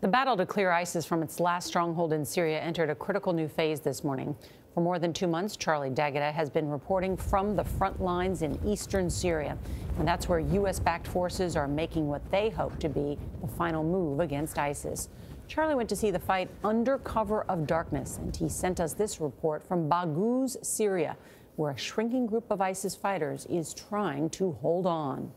The battle to clear ISIS from its last stronghold in Syria entered a critical new phase this morning. For more than 2 months, Charlie D'Agata has been reporting from the front lines in eastern Syria. And that's where U.S.-backed forces are making what they hope to be the final move against ISIS. Charlie went to see the fight under cover of darkness, and he sent us this report from Baghouz, Syria, where a shrinking group of ISIS fighters is trying to hold on.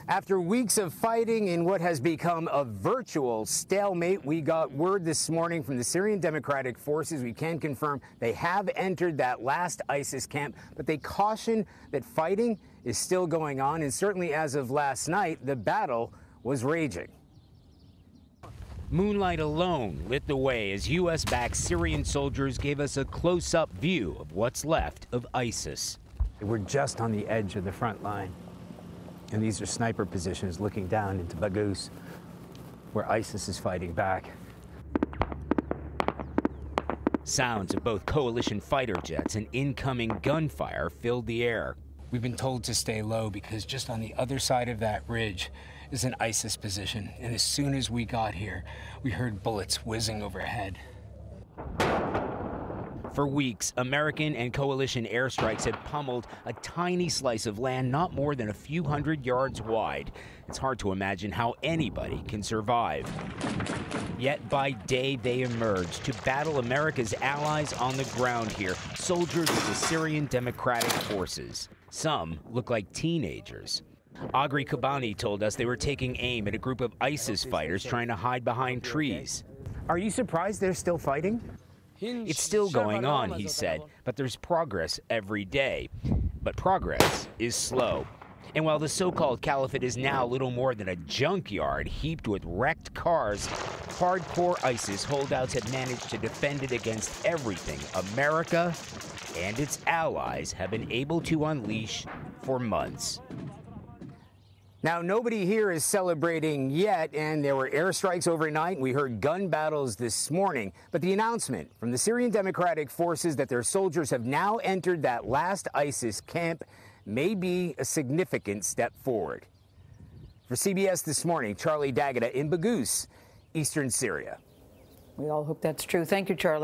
After weeks of fighting in what has become a virtual stalemate, we got word this morning from the Syrian Democratic Forces. We can confirm they have entered that last ISIS camp, but they caution that fighting is still going on. And certainly as of last night, the battle was raging. Moonlight alone lit the way as U.S.-backed Syrian soldiers gave us a close-up view of what's left of ISIS. We're just on the edge of the front line. And these are sniper positions looking down into Baghouz, where ISIS is fighting back. Sounds of both coalition fighter jets and incoming gunfire filled the air. We've been told to stay low because just on the other side of that ridge is an ISIS position. And as soon as we got here, we heard bullets whizzing overhead. For weeks, American and coalition airstrikes had pummeled a tiny slice of land not more than a few hundred yards wide. It's hard to imagine how anybody can survive. Yet by day they emerged to battle America's allies on the ground here, soldiers of the Syrian Democratic Forces. Some look like teenagers. Agri Kabani told us they were taking aim at a group of ISIS fighters trying to hide behind trees. Are you surprised they're still fighting? It's still going on, he said, but there's progress every day. But progress is slow. And while the so-called caliphate is now little more than a junkyard heaped with wrecked cars, hardcore ISIS holdouts have managed to defend it against everything America and its allies have been able to unleash for months. Now, nobody here is celebrating yet, and there were airstrikes overnight. We heard gun battles this morning. But the announcement from the Syrian Democratic Forces that their soldiers have now entered that last ISIS camp may be a significant step forward. For CBS This Morning, Charlie D'Agata in Baghouz, eastern Syria. We all hope that's true. Thank you, Charlie.